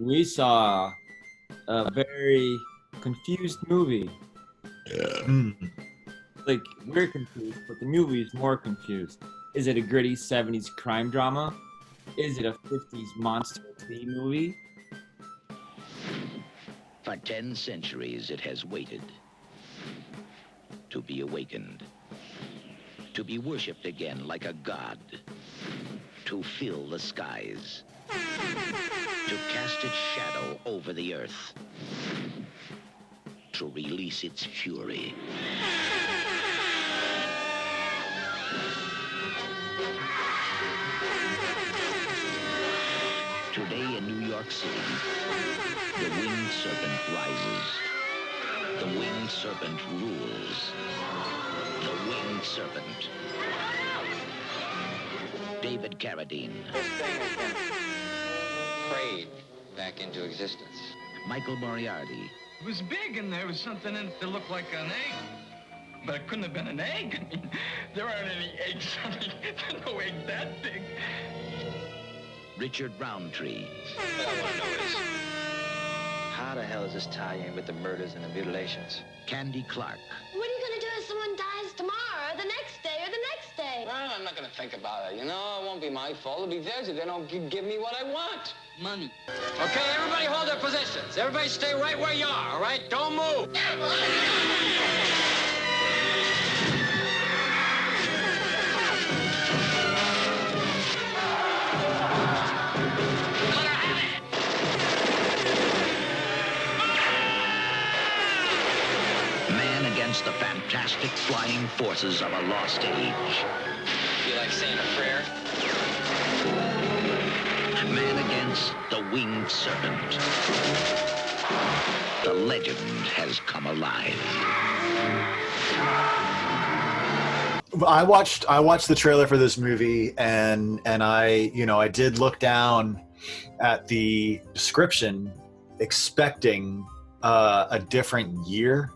we saw a very confused movie. Mm. Like, we're confused, but the movie is more confused. Is it a gritty 70s crime drama? Is it a 50s monster tea movie? For 10 centuries it has waited to be awakened, to be worshipped again like a god, to fill the skies, to cast its shadow over the earth, to release its fury. Today in New York City, the winged serpent rises. The winged serpent rules. The winged serpent. David Carradine. This thing has been prayed back into existence. Michael Moriarty. It was big and there was something in it that looked like an egg. But it couldn't have been an egg. I mean, there aren't any eggs. I mean, there's no egg that big. Richard Roundtree. What I want to know is, how the hell does this tie in with the murders and the mutilations? Candy Clark. What are you going to do if someone dies tomorrow, or the next day, or the next day? Well, I'm not going to think about it. You know, it won't be my fault. It'll be theirs if they don't give me what I want. Money. Okay, everybody hold their positions. Everybody stay right where you are, all right? Don't move. Man against the fantastic flying forces of a lost age. You like saying a prayer? Man against the winged serpent. The legend has come alive. I watched the trailer for this movie, and I did look down at the description, expecting a different year,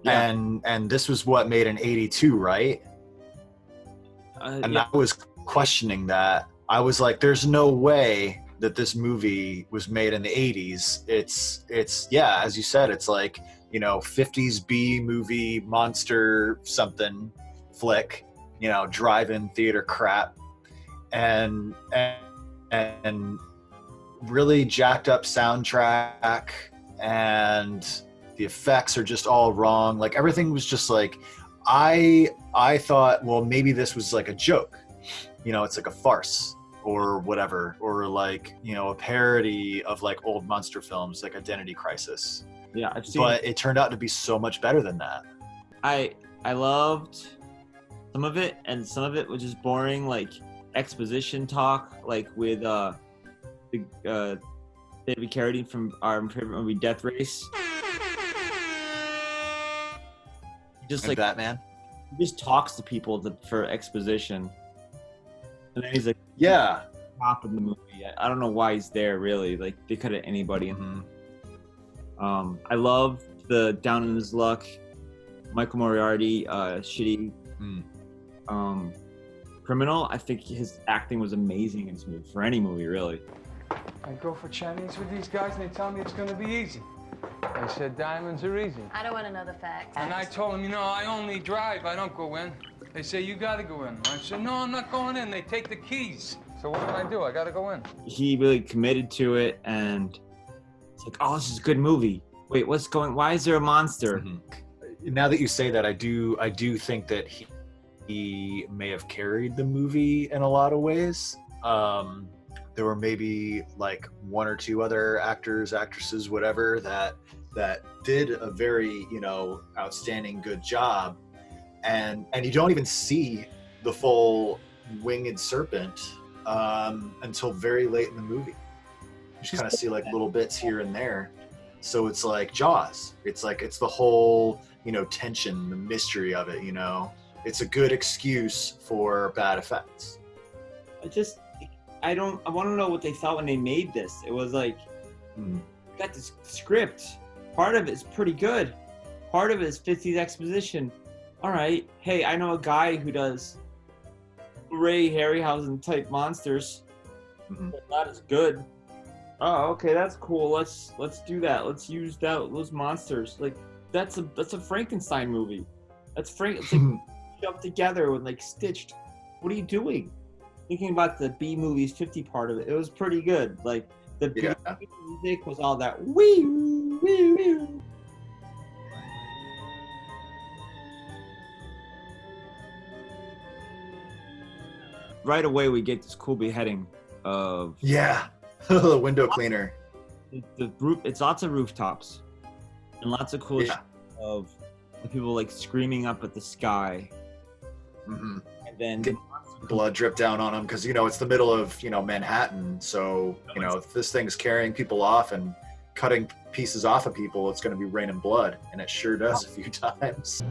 Yeah. and this was what made an 82, right? And Yeah. I was questioning that. I was like, "There's no way that this movie was made in the 80s. It's yeah, as you said, it's like 50s B movie monster something flick, drive-in theater crap, and really jacked up soundtrack, and the effects are just all wrong. Like everything was just like, I thought, well, maybe this was like a joke, it's like a farce or whatever, or like a parody of like old monster films like Identity Crisis. Yeah, I've seen But it turned out to be so much better than that. I loved some of it, and some of it was just boring, like exposition talk, like with David Carradine from our favorite movie, Death Race. Just And like Batman. he just talks to people for exposition, and then he's like Yeah. top of the movie. I don't know why he's there, really. Like they could have anybody. Mhm. I love the down in his luck, Michael Moriarty, shitty criminal. I think his acting was amazing in this movie, for any movie, really. I go for Chinese with these guys, and they tell me it's going to be easy. They said diamonds are easy. I don't want to know the facts. And I told them, I only drive. I don't go in. They say, you got to go in. I said, no, I'm not going in. They take the keys. So what do? I got to go in. He really committed to it, and it's like, oh, this is a good movie. Wait, why is there a monster? Mm-hmm. Now that you say that, I do think that he may have carried the movie in a lot of ways. There were maybe like one or two other actors, actresses, whatever, that did a very, outstanding good job. And you don't even see the full winged serpent until very late in the movie. You just kind of see like little bits here and there. So it's like Jaws. It's the whole, tension, the mystery of it, It's a good excuse for bad effects. I want to know what they thought when they made this. It was like, you got this script. Part of it's pretty good. Part of it is 50s exposition. All right. Hey, I know a guy who does Ray Harryhausen type monsters. But not as good. Oh, okay, that's cool. Let's do that. Let's use those monsters. Like that's a Frankenstein movie. That's It's like shoved together and like stitched. What are you doing? Thinking about the B movies 50 part of it, it was pretty good. Like the B music was all that wee wee wee. Right away we get this cool beheading of the window cleaner. the roof. It's lots of rooftops and lots of cool shit of people like screaming up at the sky. Mm-hmm. And then get blood drip down on them because it's the middle of Manhattan, so if this thing's carrying people off and cutting pieces off of people, it's going to be raining blood, and it sure does a few times.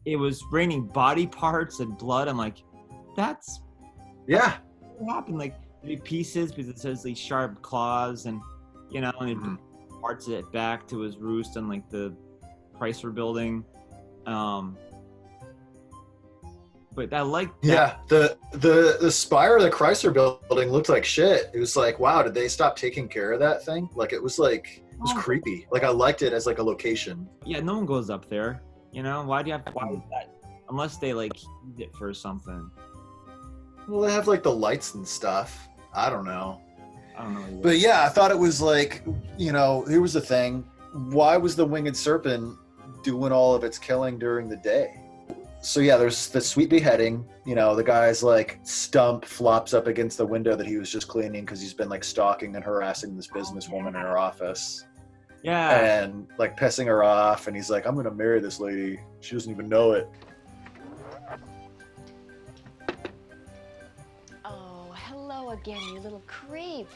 It was raining body parts and blood. I'm like, that's what happened. Like pieces because it says these sharp claws and and parts of it back to his roost and like the Chrysler building. But I like that. The spire of the Chrysler building looked like shit. It was like, wow, did they stop taking care of that thing? Like it was creepy. Like I liked it as like a location. Yeah, no one goes up there. Why do you have why is that? Unless they like use it for something. Well, they have like the lights and stuff. I don't know. Either. But yeah, I thought it was like, here was the thing. Why was the winged serpent doing all of its killing during the day? So yeah, there's the sweet beheading. The guy's like stump flops up against the window that he was just cleaning because he's been like stalking and harassing this businesswoman in her office. Yeah. And like pissing her off, and he's like, I'm gonna marry this lady. She doesn't even know it. Oh, hello again, you little creep.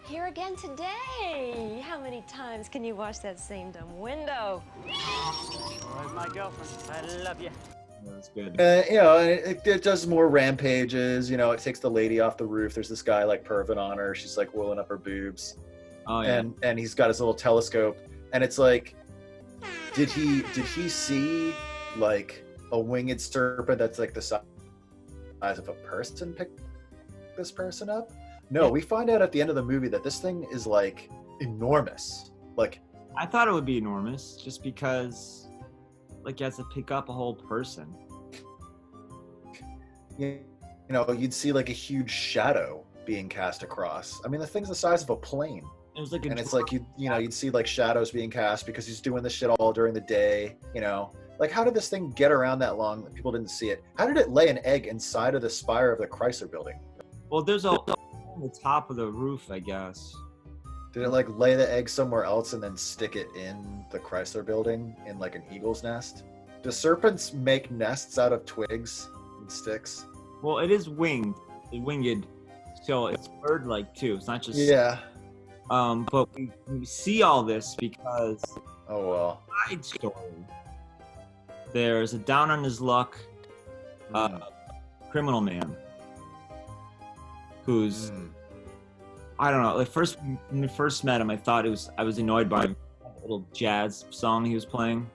Here again today. How many times can you wash that same dumb window? Where's my girlfriend? I love you. That's good. It does more rampages. It takes the lady off the roof. There's this guy like perving on her. She's like oiling up her boobs. Oh, yeah. And he's got his little telescope, and it's like, did he see like a winged serpent that's like the size of a person pick this person up? No, we find out at the end of the movie that this thing is like enormous. Like I thought it would be enormous just because like you have to pick up a whole person. You'd see like a huge shadow being cast across. I mean, the thing's the size of a plane. It was like it's like you'd see like shadows being cast because he's doing this shit all during the day. Like how did this thing get around that long that people didn't see it? How did it lay an egg inside of the spire of the Chrysler building? Well, there's on the top of the roof, I guess. Did it like lay the egg somewhere else and then stick it in the Chrysler building in like an eagle's nest? Do serpents make nests out of twigs and sticks? Well, it is winged, so it's bird-like too. It's not just But we see all this because side story. There's a down on his luck criminal man who's I don't know. Like when we first met him, I thought I was annoyed by him. A little jazz song he was playing.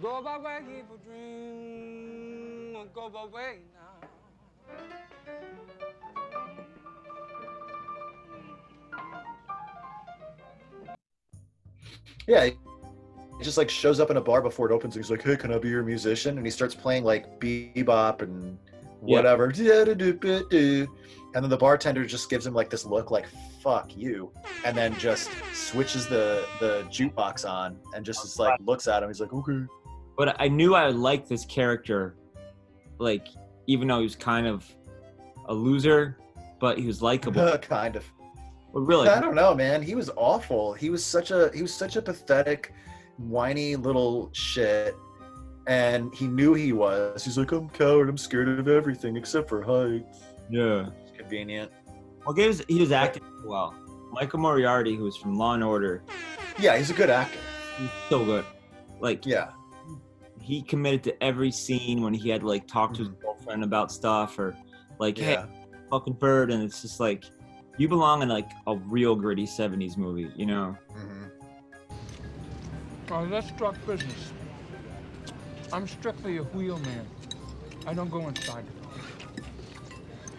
Go my way, keep a dream, go my way now. Yeah, he just like shows up in a bar before it opens and he's like, hey, can I be your musician? And he starts playing like bebop and whatever. And then the bartender just gives him like this look like, fuck you. And then just switches the jukebox on and just is like, looks at him. He's like, okay. But I knew I would like this character, like, even though he was kind of a loser, but he was likable. Kind of. But really, I don't know, man. He was awful. He was such a pathetic, whiny little shit. And he knew he was. He's like, I'm a coward. I'm scared of everything except for heights. Yeah. It's convenient. Well, he was acting well. Michael Moriarty, who was from Law and Order. Yeah, he's a good actor. He's so good. Like, yeah. He committed to every scene when he had to like talk to his girlfriend about stuff or like, hey, fucking bird. And it's just like, You belong in like a real gritty 70s movie, you know? Mm-hmm. Let's talk business. I'm strictly a wheelman. I don't go inside.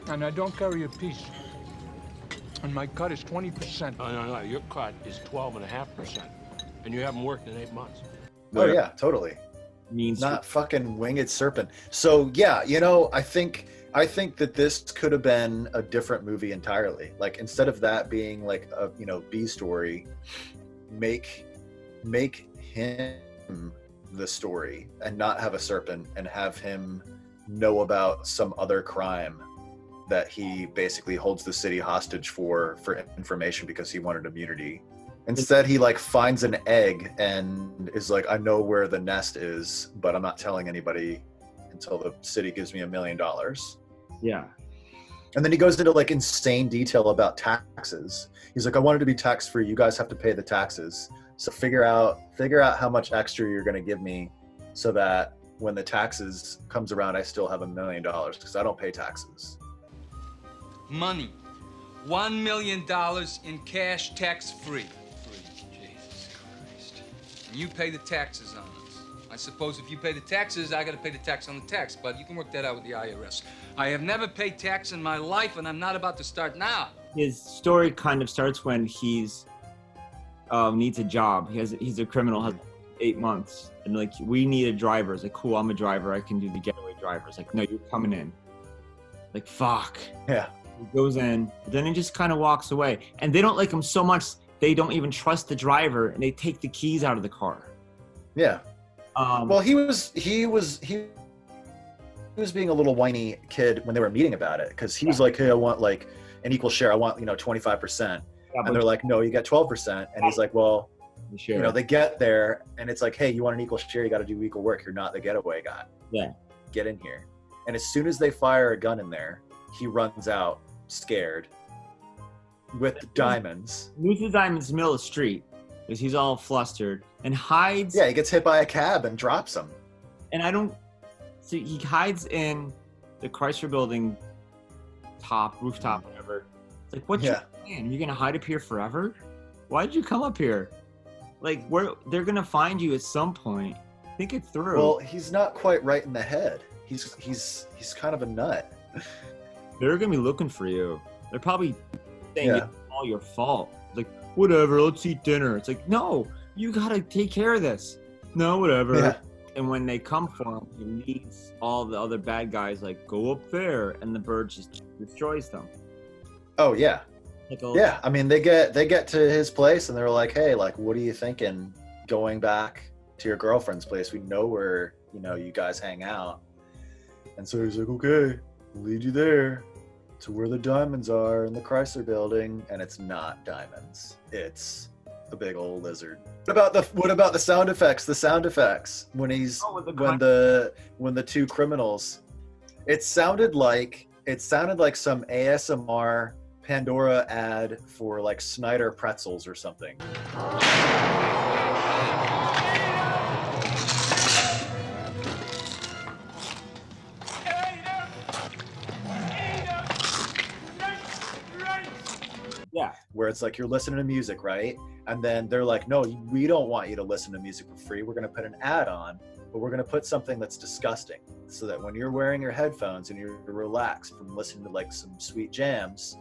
And I don't carry a piece. And my cut is 20%. No. Your cut is 12.5%. And you haven't worked in 8 months. Oh yeah, totally. Means Not fucking Winged Serpent. So yeah, you know, I think that this could have been a different movie entirely. Like instead of that being like a, you know, B story, make him the story and not have a serpent, and have him know about some other crime that he basically holds the city hostage for information because he wanted immunity. Instead, he like finds an egg and is like, I know where the nest is, but I'm not telling anybody until the city gives me $1 million. Yeah. And then he goes into like insane detail about taxes. He's like, I wanted to be tax free. You guys have to pay the taxes. So figure out how much extra you're going to give me so that when the taxes comes around, I still have $1 million because I don't pay taxes. Money. $1 million in cash, tax-free. Jesus Christ. And you pay the taxes on this. I suppose if you pay the taxes, I gotta pay the tax on the tax, but you can work that out with the IRS. I have never paid tax in my life, and I'm not about to start now. His story kind of starts when he's needs a job. He's a criminal, has 8 months, and like, we need a driver. It's like, cool, I'm a driver. I can do the getaway driver. It's like, no, you're coming in. Like, fuck. Yeah. He goes in, then he just kind of walks away. And they don't like him so much, they don't even trust the driver, and they take the keys out of the car. Yeah. Well, he was being a little whiny kid when they were meeting about it, because he was like, hey, I want like an equal share. I want, 25%. And they're like, no, you get 12%. And he's like, well, they get there and it's like, hey, you want an equal share? You got to do equal work. You're not the getaway guy. Yeah. Get in here. And as soon as they fire a gun in there, he runs out scared with diamonds. Loses diamonds in the middle of the street because he's all flustered and hides. Yeah, he gets hit by a cab and drops him. And so he hides in the Chrysler building rooftop, whatever. It's like, what's your plan? You're gonna hide up here forever? Why did you come up here? Like, they're gonna find you at some point. Think it through. Well, he's not quite right in the head. He's kind of a nut. They're gonna be looking for you. They're probably saying it's all your fault. Like, whatever, let's eat dinner. It's like, no, you gotta take care of this. No, whatever. Yeah. And when they come for him, he meets all the other bad guys, like, go up there, and the bird just destroys them. Oh yeah. Yeah, I mean, they get to his place and they're like, hey, like, what are you thinking going back to your girlfriend's place? We know where, you guys hang out. And so he's like, okay, we'll lead you there to where the diamonds are in the Chrysler building. And it's not diamonds. It's a big old lizard. What about the sound effects? The sound effects when when the two criminals, it sounded like some ASMR Pandora ad for like Snyder pretzels or something. Yeah. Where it's like you're listening to music, right? And then they're like, no, we don't want you to listen to music for free. We're going to put an ad on, but we're going to put something that's disgusting so that when you're wearing your headphones and you're relaxed from listening to like some sweet jams,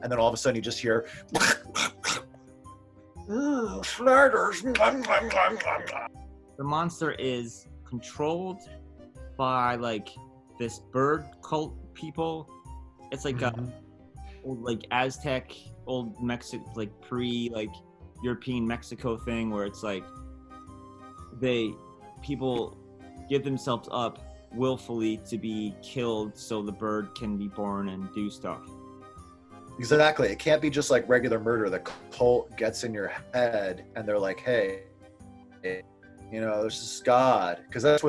and then all of a sudden you just hear Snyder's. The monster is controlled by like this bird cult people. It's like a old, like Aztec, old Mexico, like European Mexico thing where it's like people give themselves up willfully to be killed so the bird can be born and do stuff. Exactly. It can't be just like regular murder. The cult gets in your head and they're like, hey, there's this God. Because that's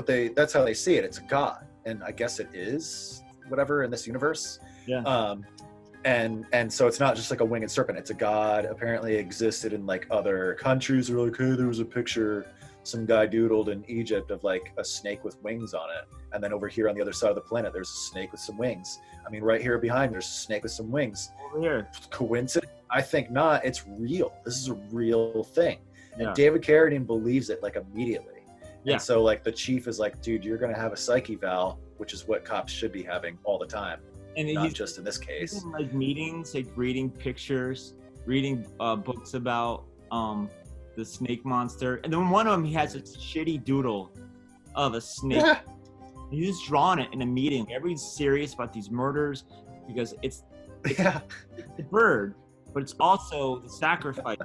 how they see it. It's a God. And I guess it is whatever in this universe. Yeah. And so it's not just like a winged serpent. It's a God apparently existed in like other countries. They're like, hey, there was a picture some guy doodled in Egypt of like a snake with wings on it, and then over here on the other side of the planet there's a snake with some wings. I mean, right here behind there's a snake with some wings. Over here. Coincidence? I think not. It's real. This is a real thing. Yeah. And David Carradine believes it like immediately. Yeah. And so like the chief is like, dude, you're gonna have a psyche eval, which is what cops should be having all the time, And not he's just in this case. in, like meetings, like reading pictures, reading books about the snake monster. And then one of them, he has a shitty doodle of a snake. Yeah. He's just drawn it in a meeting. Everybody's serious about these murders because it's Yeah. the bird, but it's also the sacrifice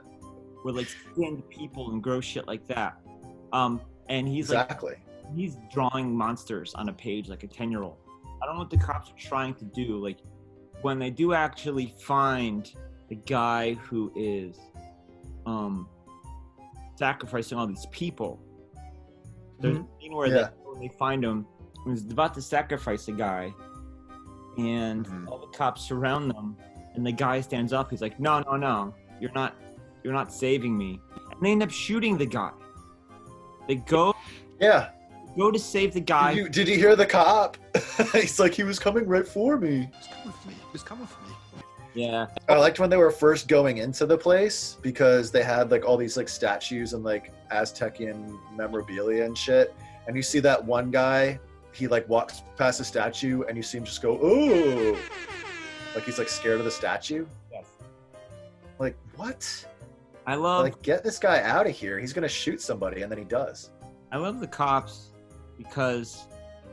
where like skinned people and gross shit like that. And he's Exactly. like, he's drawing monsters on a page like a 10-year-old. I don't know what the cops are trying to do. Like when they do actually find the guy who is sacrificing all these people, there's a scene where when they find him, he's about to sacrifice a guy, and all the cops surround them, and the guy stands up. He's like, no, you're not saving me. And they end up shooting the guy. They go to save the guy. Did you hear the cop? He's like, he was coming right for me. He was coming for me. Yeah. I liked when they were first going into the place because they had like all these like statues and like Aztecian memorabilia and shit. And you see that one guy, he like walks past the statue and you see him just go, oh, like he's like scared of the statue. Yes. Like, what? I love like, get this guy out of here. He's gonna shoot somebody, and then he does. I love the cops because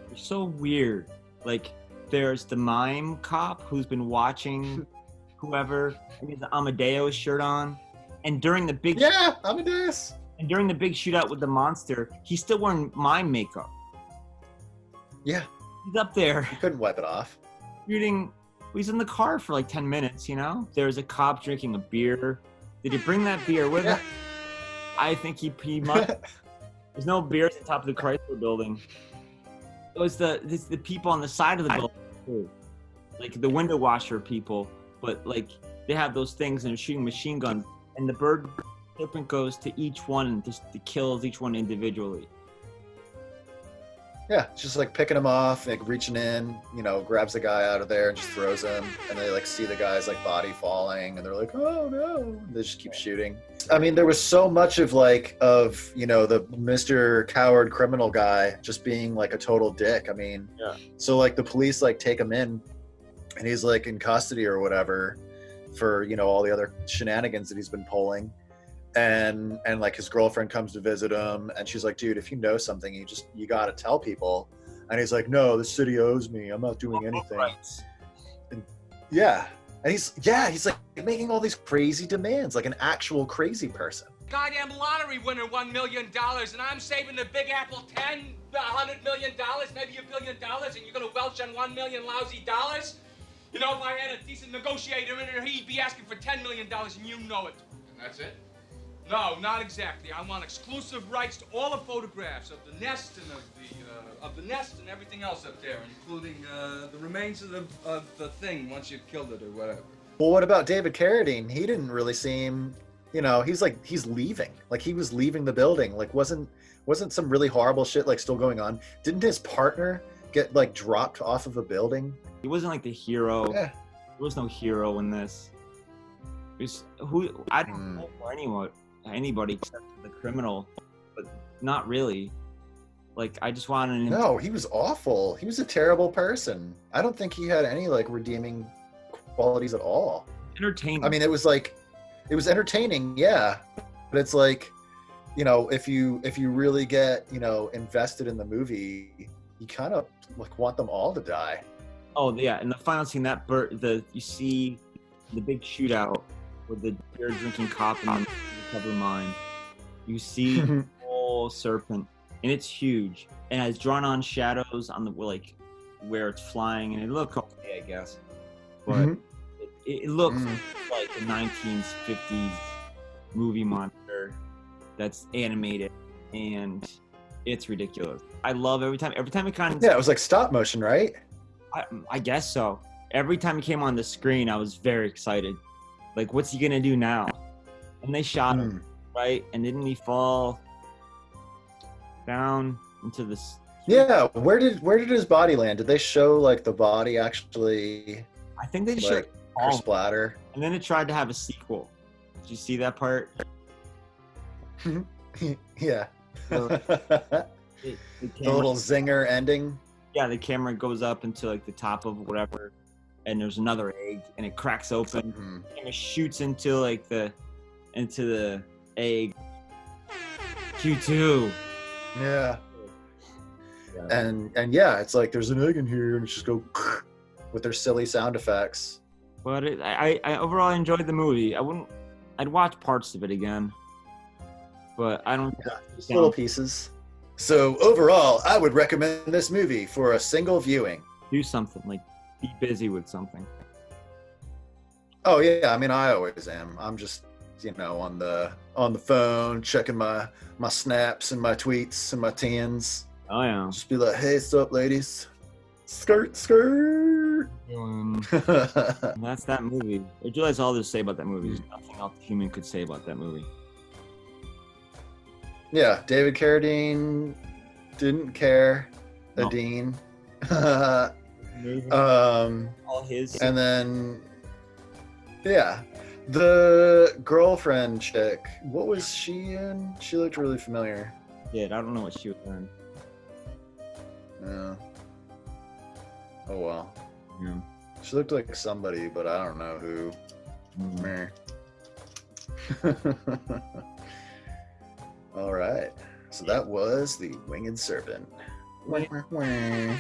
they're so weird. Like, there's the mime cop who's been watching whoever, and he has the Amadeus shirt on, and during the big Amadeus. And during the big shootout with the monster, he's still wearing mime makeup. Yeah, he's up there. He couldn't wipe it off. Shooting. He's in the car for like 10 minutes. You know, there's a cop drinking a beer. Did he bring that beer with him? I think he must. There's no beers at the top of the Chrysler building. It was the people on the side of the building too. Like the window washer people, but like they have those things and they're shooting machine guns, and the Serpent goes to each one and just kills each one individually. Yeah, it's just like picking him off, like reaching in, you know, grabs the guy out of there and just throws him, and they like see the guy's like body falling, and they're like, oh no, and they just keep shooting. I mean, there was so much of you know, the Mr. Coward criminal guy just being like a total dick. I mean, so like the police like take him in, and he's like in custody or whatever for, you know, all the other shenanigans that he's been pulling. And like his girlfriend comes to visit him, and she's like, dude, if you know something, you gotta tell people. And he's like, no, the city owes me, I'm not doing anything. And he's like making all these crazy demands like an actual crazy person. Goddamn lottery winner $1 million, and I'm saving the Big Apple $100 million, maybe $1 billion, and you're gonna welch on $1 million lousy dollars? You know, if I had a decent negotiator in here, he'd be asking for $10 million, and you know it. And that's it? No, not exactly. I want exclusive rights to all the photographs of the nest and of the nest and everything else up there, including the remains of the thing once you've killed it or whatever. Well, what about David Carradine? He didn't really seem, you know, he's leaving. Like he was leaving the building. Like wasn't some really horrible shit like still going on? Didn't his partner get like dropped off of a building? He wasn't like the hero. Yeah. There was no hero in this. I don't know for anybody except the criminal, but not really. Like I just wanted him. No, he was awful. He was a terrible person. I don't think he had any like redeeming qualities at all. Entertaining. I mean, it was entertaining, yeah, but it's like, you know, if you really get, you know, invested in the movie, you kind of like want them all to die. Oh yeah, and the final scene, you see the big shootout with the beer drinking cop and the cover mine. You see the whole Serpent, and it's huge, and has drawn on shadows on the like where it's flying, and it looked okay, I guess, but it looks like a 1950s movie monster that's animated, and it's ridiculous. I love every time it kind of it was like stop motion, right? I guess so. Every time he came on the screen, I was very excited. Like, what's he gonna do now? And they shot him, right? And didn't he fall? down into this. Yeah, where did his body land? Did they show like the body actually I think they like showed her splatter? and then it tried to have a sequel. Did you see that part? Yeah. So, The little zinger ending. Yeah, the camera goes up into like the top of whatever, and there's another egg, and it cracks open, and it shoots into like the egg. Q2. Yeah. And yeah, it's like there's an egg in here, and it's just go with their silly sound effects. But I overall enjoyed the movie. I'd watch parts of it again, but I don't. Yeah, just little pieces. So overall, I would recommend this movie for a single viewing. Do something, like be busy with something. Oh yeah, I mean I always am. I'm just on the phone checking my snaps and my tweets and my tens. Oh yeah. Just be like, hey, what's up, ladies? Skirt, skirt. That's that movie. I realize all there's to say about that movie. There's nothing else a human could say about that movie. Yeah, David Carradine didn't care. No. Adine. All his. And then, yeah, the girlfriend chick. What was she in? She looked really familiar. Yeah, I don't know what she was in. Yeah. Oh well. Yeah. She looked like somebody, but I don't know who. Meh. All right. So that was the Winged Serpent. Wait. I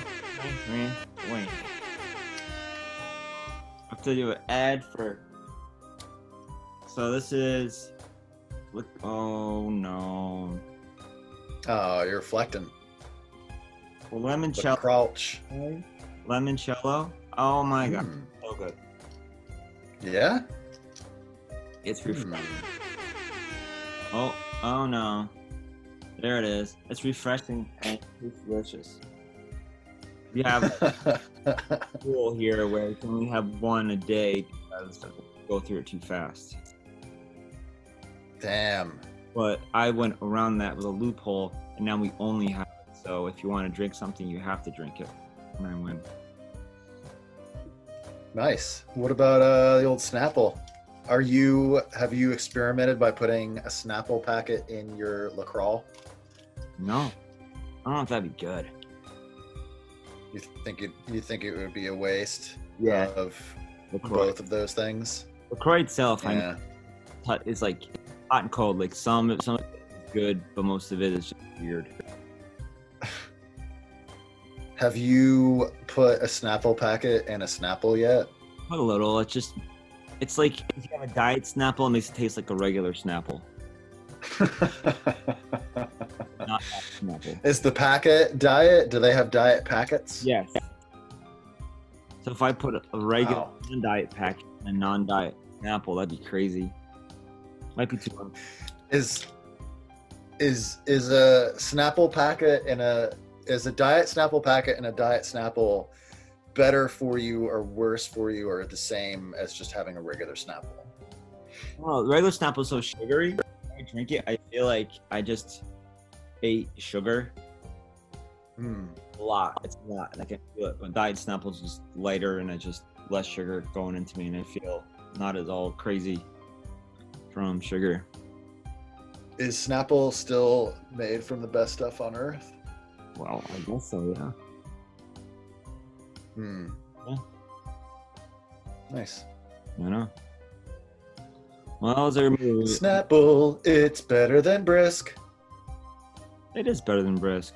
have to do an ad for. So this is. Look. Oh no. Oh, you're reflecting. Limoncello. Crouch. Limoncello. Oh my god, so good. Yeah. It's refreshing. Oh no. There it is. It's refreshing and it's delicious. We have a rule here where we can only have one a day because we go through it too fast. Damn. But I went around that with a loophole, and now we only have it. So if you want to drink something, you have to drink it. And I win. Nice. What about the old Snapple? Have you experimented by putting a Snapple packet in your LaCroix? No. I don't know if that'd be good. You think it would be a waste of LaCroix. both of those things? LaCroix itself, Yeah. I know, is like hot and cold. Like some of it is good, but most of it is just weird. Have you put a Snapple packet in a Snapple yet? Put a little. It's like if you have a diet Snapple, it makes it taste like a regular Snapple. Not that Snapple. Is the packet diet? Do they have diet packets? Yes. So if I put a regular non-diet packet and a non-diet Snapple, that'd be crazy. Might be too much. Is a Snapple packet is a diet Snapple packet and a diet Snapple better for you or worse for you or the same as just having a regular Snapple? Well, regular Snapple is so sugary. When I drink it, I feel like I just ate sugar. A lot. It's a lot. And I can feel it. But diet Snapple is just lighter and it's just less sugar going into me, and I feel not as all crazy from sugar. Is Snapple still made from the best stuff on earth? Well, I guess so, yeah. Yeah. Nice. I know. Well, is there a movie? Snapple, it's better than Brisk. It is better than Brisk.